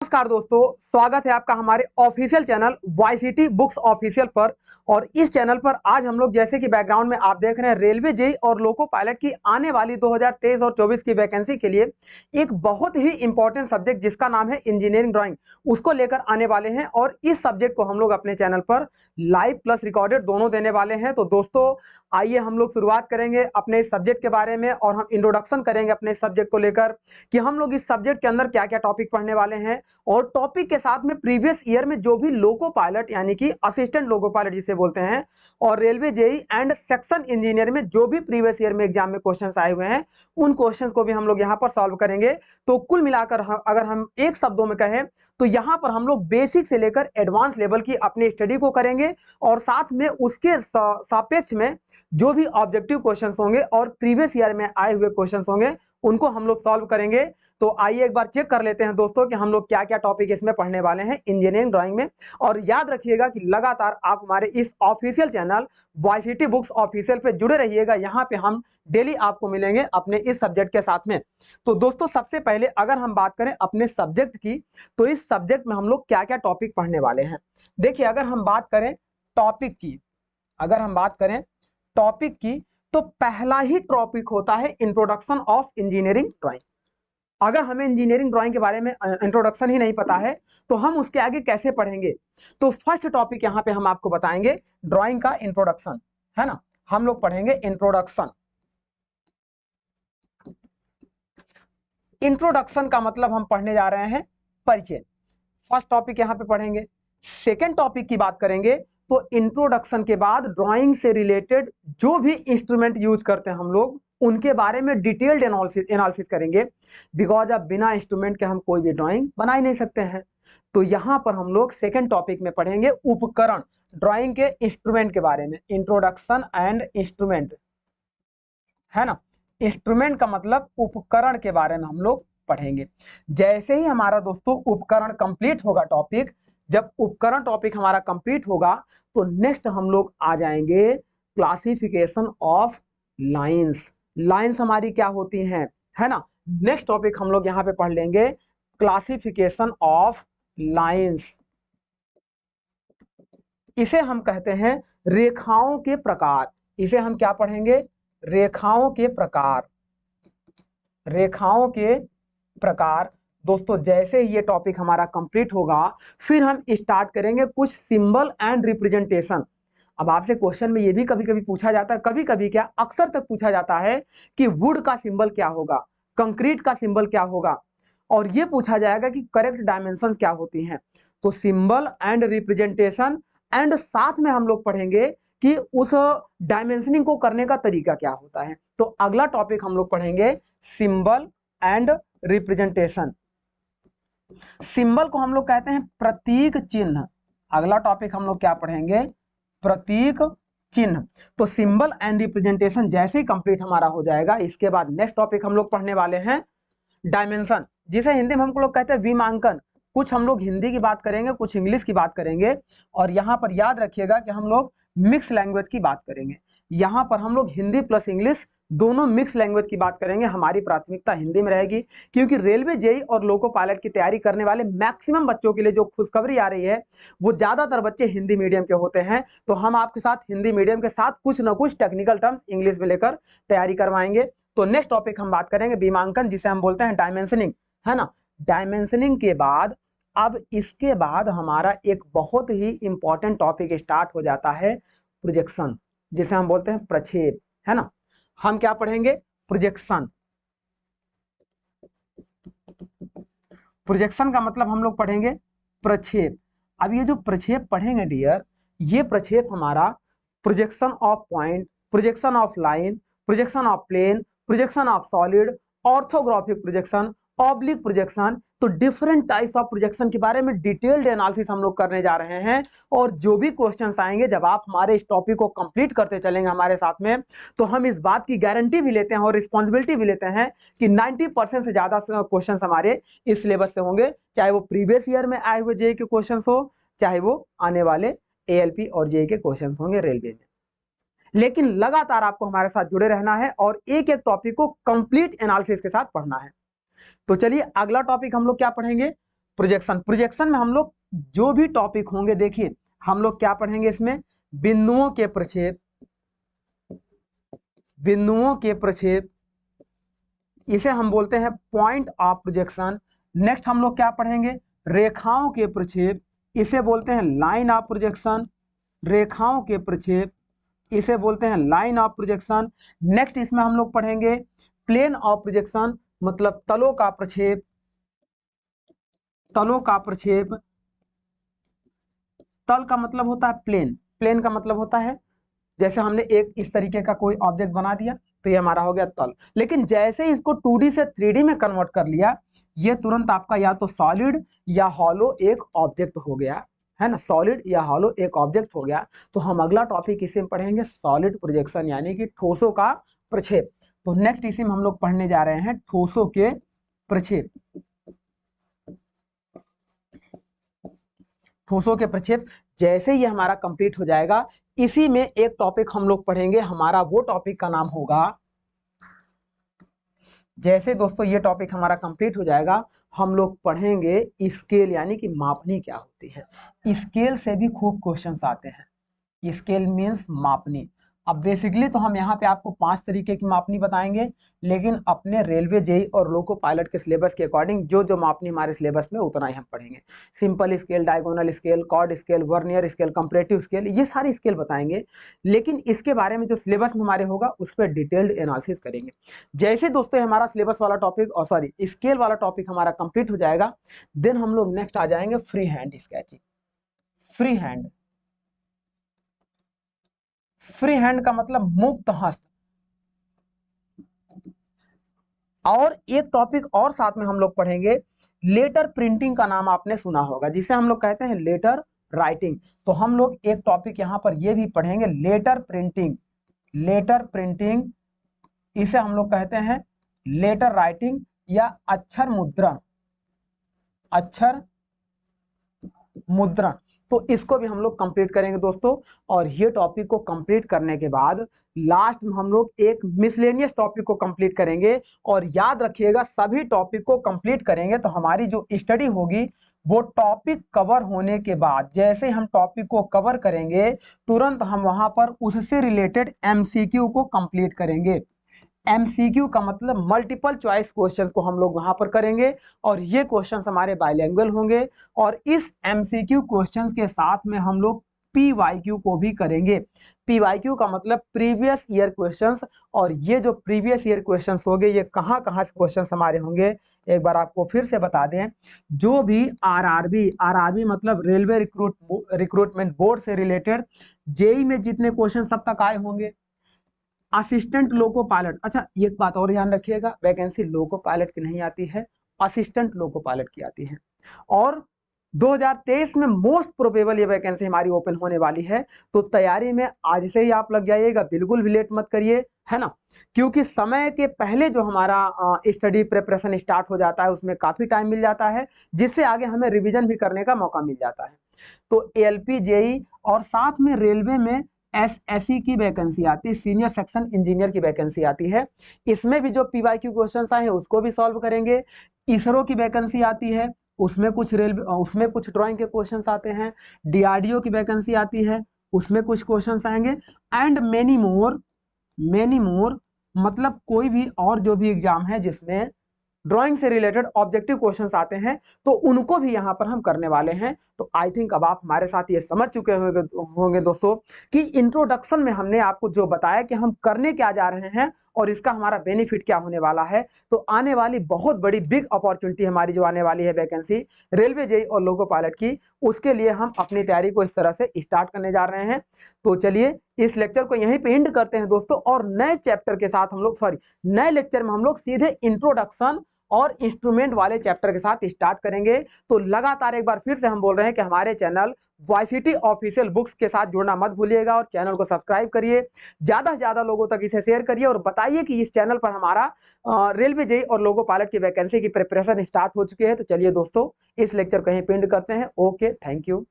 नमस्कार दोस्तों, स्वागत है आपका हमारे official channel YCT books official पर। और इस चैनल पर आज हम लोग जैसे कि बैकग्राउंड में आप देख रहे हैं रेलवे जेई और लोको पायलट की आने वाली 2023 और 24 की वैकेंसी के लिए एक बहुत ही इंपॉर्टेंट सब्जेक्ट जिसका नाम है इंजीनियरिंग ड्राइंग, उसको लेकर आने वाले हैं। और इस सब्जेक्ट को हम लोग अपने चैनल पर लाइव प्लस रिकॉर्डेड दोनों देने वाले हैं। तो दोस्तों आइए हम लोग शुरुआत करेंगे अपने इस सब्जेक्ट के बारे में और हम इंट्रोडक्शन करेंगे अपने सब्जेक्ट को लेकर कि हम लोग इस सब्जेक्ट के अंदर क्या क्या टॉपिक पढ़ने वाले हैं। और टॉपिक के साथ में प्रीवियस ईयर में जो भी लोको पायलट यानी कि असिस्टेंट लोको पायलट जिसे बोलते हैं और railway JE and section engineer में जो भी प्रीवियस ईयर में एग्जाम में क्वेश्चंस आए हुए हैं उन क्वेश्चंस को भी हम लोग यहां पर सॉल्व करेंगे। तो कुल मिलाकर अगर हम एक शब्दों में कहें तो यहां पर हम लोग बेसिक से लेकर एडवांस लेवल की अपनी स्टडी को करेंगे और साथ में उसके सापेक्ष में जो भी ऑब्जेक्टिव क्वेश्चंस होंगे और प्रीवियस ईयर में आए हुए क्वेश्चंस होंगे उनको हम लोग सॉल्व करेंगे। तो आइए एक बार चेक कर लेते हैं दोस्तों कि हम लोग क्या क्या टॉपिक इसमें पढ़ने वाले हैं इंजीनियरिंग ड्राइंग में। और याद रखिएगा कि लगातार आप हमारे इस official channel YCT books official पे जुड़े रहिएगा, यहाँ पे हम डेली आपको मिलेंगे अपने इस सब्जेक्ट के साथ में। तो दोस्तों सबसे पहले अगर हम बात करें अपने सब्जेक्ट की तो इस सब्जेक्ट में हम लोग क्या क्या टॉपिक पढ़ने वाले हैं। देखिए अगर हम बात करें टॉपिक की, अगर हम बात करें टॉपिक की तो पहला ही टॉपिक होता है इंट्रोडक्शन ऑफ इंजीनियरिंग ड्राइंग। अगर हमें इंजीनियरिंग ड्राइंग के बारे में इंट्रोडक्शन ही नहीं पता है तो हम उसके आगे कैसे पढ़ेंगे। तो फर्स्ट टॉपिक यहां पे हम आपको बताएंगे ड्राइंग का इंट्रोडक्शन, है ना। हम लोग पढ़ेंगे इंट्रोडक्शन। इंट्रोडक्शन का मतलब हम पढ़ने जा रहे हैं परिचय। फर्स्ट टॉपिक यहां पे पढ़ेंगे। सेकेंड टॉपिक की बात करेंगे तो इंट्रोडक्शन के बाद ड्राइंग से रिलेटेड जो भी इंस्ट्रूमेंट यूज करते हैं हम लोग उनके बारे में डिटेल्ड एनालिसिस करेंगे। बिकॉज अब बिना इंस्ट्रूमेंट के हम कोई भी ड्राइंग बना ही नहीं सकते हैं। तो यहां पर हम लोग सेकेंड टॉपिक में पढ़ेंगे उपकरण, ड्राइंग के इंस्ट्रूमेंट के बारे में, इंट्रोडक्शन एंड इंस्ट्रूमेंट, है ना। इंस्ट्रूमेंट का मतलब उपकरण के बारे में हम लोग पढ़ेंगे। जैसे ही हमारा दोस्तों उपकरण कंप्लीट होगा टॉपिक, जब उपकरण टॉपिक हमारा कंप्लीट होगा तो नेक्स्ट हम लोग आ जाएंगे क्लासिफिकेशन ऑफ लाइंस। लाइंस हमारी क्या होती हैं, है ना। नेक्स्ट टॉपिक हम लोग यहां पे पढ़ लेंगे क्लासिफिकेशन ऑफ लाइंस। इसे हम कहते हैं रेखाओं के प्रकार। इसे हम क्या पढ़ेंगे, रेखाओं के प्रकार। रेखाओं के प्रकार दोस्तों जैसे ही ये टॉपिक हमारा कंप्लीट होगा फिर हम स्टार्ट करेंगे कुछ सिंबल एंड रिप्रेजेंटेशन। अब आपसे क्वेश्चन में ये भी कभी कभी पूछा जाता है, कभी कभी क्या अक्सर तक पूछा जाता है कि वुड का सिंबल क्या होगा, कंक्रीट का सिंबल क्या होगा, और ये पूछा जाएगा कि करेक्ट डायमेंशन क्या होती हैं। तो सिंबल एंड रिप्रेजेंटेशन एंड साथ में हम लोग पढ़ेंगे कि उस डायमेंशनिंग को करने का तरीका क्या होता है। तो अगला टॉपिक हम लोग पढ़ेंगे सिंबल एंड रिप्रेजेंटेशन। सिंबल को हम लोग कहते हैं प्रतीक चिन्ह। अगला टॉपिक हम लोग क्या पढ़ेंगे, प्रतीक चिन्ह। तो सिंबल एंड रिप्रेजेंटेशन जैसे ही कंप्लीट हमारा हो जाएगा इसके बाद नेक्स्ट टॉपिक हम लोग पढ़ने वाले हैं डायमेंशन, जिसे हिंदी में हम लोग कहते हैं विमांकन। कुछ हम लोग हिंदी की बात करेंगे, कुछ इंग्लिश की बात करेंगे। और यहाँ पर याद रखिएगा कि हम लोग मिक्स लैंग्वेज की बात करेंगे। यहाँ पर हम लोग हिंदी प्लस इंग्लिश दोनों मिक्स लैंग्वेज की बात करेंगे। हमारी प्राथमिकता हिंदी में रहेगी क्योंकि रेलवे जेई और लोको पायलट की तैयारी करने वाले मैक्सिमम बच्चों के लिए जो खुशखबरी आ रही है वो ज्यादातर बच्चे हिंदी मीडियम के होते हैं। तो हम आपके साथ हिंदी मीडियम के साथ कुछ ना कुछ टेक्निकल टर्म्स इंग्लिश में लेकर तैयारी करवाएंगे। तो नेक्स्ट टॉपिक हम बात करेंगे विमांकन, जिसे हम बोलते हैं डायमेंशनिंग, है ना। डायमेंशनिंग के बाद अब इसके बाद हमारा एक बहुत ही इंपॉर्टेंट टॉपिक स्टार्ट हो जाता है प्रोजेक्शन, जिसे हम बोलते हैं प्रक्षेप, है ना। हम क्या पढ़ेंगे, प्रोजेक्शन। प्रोजेक्शन का मतलब हम लोग पढ़ेंगे प्रक्षेप। अब ये जो प्रक्षेप पढ़ेंगे डियर, ये प्रक्षेप हमारा projection of point, projection of line, projection of plane, projection of solid, orthographic projection, oblique projection, तो डिफरेंट टाइप्स ऑफ प्रोजेक्शन के बारे में डिटेल्ड एनालिसिस हम लोग करने जा रहे हैं। और जो भी क्वेश्चंस आएंगे जब आप हमारे इस टॉपिक को कंप्लीट करते चलेंगे हमारे साथ में, तो हम इस बात की गारंटी भी लेते हैं और रिस्पॉन्सिबिलिटी भी लेते हैं कि 90% से ज्यादा क्वेश्चंस हमारे इस सिलेबस से होंगे, चाहे वो प्रीवियस ईयर में आए हुए जेई के क्वेश्चंस हो, चाहे वो आने वाले एएलपी और जेई के क्वेश्चंस होंगे रेलवे में। लेकिन लगातार आपको हमारे साथ जुड़े रहना है और एक एक टॉपिक को कंप्लीट एनालिसिस के साथ पढ़ना है। तो चलिए अगला टॉपिक हम लोग क्या पढ़ेंगे, प्रोजेक्शन। प्रोजेक्शन में हम लोग जो भी टॉपिक होंगे, देखिए हम लोग क्या पढ़ेंगे इसमें, बिंदुओं के प्रक्षेप, बिंदुओं के प्रक्षेप, इसे हम बोलते हैं पॉइंट ऑफ प्रोजेक्शन। नेक्स्ट हम लोग क्या पढ़ेंगे, रेखाओं के प्रक्षेप, इसे बोलते हैं लाइन ऑफ प्रोजेक्शन, रेखाओं के प्रक्षेप, इसे बोलते हैं लाइन ऑफ प्रोजेक्शन। नेक्स्ट इसमें हम लोग पढ़ेंगे प्लेन ऑफ प्रोजेक्शन, मतलब तलों का प्रक्षेप, तलों का प्रक्षेप। तल का मतलब होता है प्लेन, प्लेन का मतलब होता है जैसे हमने एक इस तरीके का कोई ऑब्जेक्ट बना दिया तो ये हमारा हो गया तल, लेकिन जैसे ही इसको 2D से 3D में कन्वर्ट कर लिया, ये तुरंत आपका या तो सॉलिड या हॉलो एक ऑब्जेक्ट हो गया, है ना, सॉलिड या हॉलो एक ऑब्जेक्ट हो गया। तो हम अगला टॉपिक इसी में पढ़ेंगे सॉलिड प्रोजेक्शन, यानी कि ठोसों का प्रक्षेप। तो नेक्स्ट इसी में हम लोग पढ़ने जा रहे हैं ठोसों के प्रक्षेप, ठोसों के प्रक्षेप। जैसे ही हमारा कंप्लीट हो जाएगा, इसी में एक टॉपिक हम लोग पढ़ेंगे, हमारा वो टॉपिक का नाम होगा, जैसे दोस्तों ये टॉपिक हमारा कंप्लीट हो जाएगा, हम लोग पढ़ेंगे स्केल, यानी कि मापनी क्या होती है। स्केल से भी खूब क्वेश्चंस आते हैं, स्केल मीन्स मापनी। अब बेसिकली तो हम यहाँ पे आपको 5 तरीके की मापनी बताएंगे, लेकिन अपने रेलवे जेई और लोको पायलट के सिलेबस के अकॉर्डिंग जो जो मापनी हमारे सिलेबस में उतना ही हम पढ़ेंगे। Simple scale, diagonal scale, chord scale, vernier scale, comparative scale, ये सारी स्केल बताएंगे, लेकिन इसके बारे में जो सिलेबस में हमारे होगा उस पर डिटेल्ड एनालिसिस करेंगे। जैसे दोस्तों हमारा सिलेबस वाला टॉपिक और सॉरी स्केल वाला टॉपिक हमारा कंप्लीट हो जाएगा, देन हम लोग नेक्स्ट आ जाएंगे free hand sketching. Free hand, free hand का मतलब मुक्त हस्त। और एक टॉपिक और साथ में हम लोग पढ़ेंगे, लेटर प्रिंटिंग का नाम आपने सुना होगा, जिसे हम लोग कहते हैं लेटर राइटिंग। तो हम लोग एक टॉपिक यहां पर ये भी पढ़ेंगे, लेटर प्रिंटिंग। लेटर प्रिंटिंग, इसे हम लोग कहते हैं लेटर राइटिंग या अक्षर मुद्रण, अक्षर मुद्रण। तो इसको भी हम लोग कंप्लीट करेंगे दोस्तों। और ये टॉपिक को कंप्लीट करने के बाद लास्ट में हम लोग एक मिसलेनियस टॉपिक को कंप्लीट करेंगे। और याद रखिएगा, सभी टॉपिक को कंप्लीट करेंगे तो हमारी जो स्टडी होगी वो टॉपिक कवर होने के बाद, जैसे हम टॉपिक को कवर करेंगे तुरंत हम वहां पर उससे रिलेटेड एमसीक्यू को कंप्लीट करेंगे। एमसीक्यू का मतलब मल्टीपल चॉइस क्वेश्चंस को हम लोग वहां पर करेंगे, और ये क्वेश्चंस हमारे बाइलिंगुअल होंगे। और इस एमसीक्यू क्वेश्चंस के साथ में हम लोग पीवाईक्यू को भी करेंगे। पीवाईक्यू का मतलब प्रीवियस ईयर क्वेश्चंस, और ये जो प्रीवियस ईयर क्वेश्चंस होंगे ये कहाँ कहाँ से क्वेश्चंस हमारे होंगे, एक बार आपको फिर से बता दें। जो भी आरआरबी, आरआरबी मतलब रेलवे रिक्रूटमेंट बोर्ड से रिलेटेड जेई में जितने क्वेश्चन सब तक आए होंगे, असिस्टेंट लोको पायलट, अच्छा एक बात और ध्यान रखिएगा, वैकेंसी लोको पायलट की नहीं आती है, असिस्टेंट लोको पायलट की आती है। और 2023 में मोस्ट प्रोबेबल ये वैकेंसी हमारी ओपन होने वाली है। तो तैयारी में आज से ही आप लग जाइएगा, बिल्कुल भी लेट मत करिए, है ना, क्योंकि समय के पहले जो हमारा स्टडी प्रिपरेशन स्टार्ट हो जाता है उसमें काफी टाइम मिल जाता है, जिससे आगे हमें रिवीजन भी करने का मौका मिल जाता है। तो एलपी जेई और साथ में रेलवे में एसएससी की वैकेंसी आती है, सीनियर सेक्शन इंजीनियर की वैकेंसी आती है, इसमें भी जो पीवाईक्यू क्वेश्चंस आए हैं उसको भी सॉल्व करेंगे। इसरो की वैकेंसी आती है, उसमें कुछ रेलवे, उसमें कुछ ड्राइंग के क्वेश्चंस आते हैं। डीआरडीओ की वैकेंसी आती है, उसमें कुछ क्वेश्चंस आएंगे। And many more, many more मतलब कोई भी और जो भी एग्जाम है जिसमें ड्राइंग से रिलेटेड ऑब्जेक्टिव क्वेश्चंस आते हैं, तो उनको भी यहां पर हम करने वाले हैं। तो आई थिंक अब आप हमारे साथ ये समझ चुके होंगे दोस्तों कि इंट्रोडक्शन में हमने आपको जो बताया कि हम करने क्या जा रहे हैं और इसका हमारा बेनिफिट क्या होने वाला है। तो आने वाली बहुत बड़ी बिग अपॉर्चुनिटी हमारी जो आने वाली है वैकेंसी रेलवे जेई और लोको पायलट की, उसके लिए हम अपनी तैयारी को इस तरह से स्टार्ट करने जा रहे हैं। तो चलिए इस लेक्चर को यहीं पे एंड करते हैं दोस्तों, और नए चैप्टर के साथ हम लोग नए लेक्चर में हम लोग सीधे इंट्रोडक्शन और इंस्ट्रूमेंट वाले चैप्टर के साथ स्टार्ट करेंगे। तो लगातार एक बार फिर से हम बोल रहे हैं कि हमारे चैनल वाईसीटी ऑफिशियल बुक्स के साथ जुड़ना मत भूलिएगा, और चैनल को सब्सक्राइब करिए, ज्यादा से ज्यादा लोगों तक इसे शेयर करिए, और बताइए कि इस चैनल पर हमारा रेलवे जेई और लोको पायलट की वैकेंसी की प्रिपरेशन स्टार्ट हो चुकी है। तो चलिए दोस्तों इस लेक्चर को यहीं पे एंड करते हैं। Okay, thank you.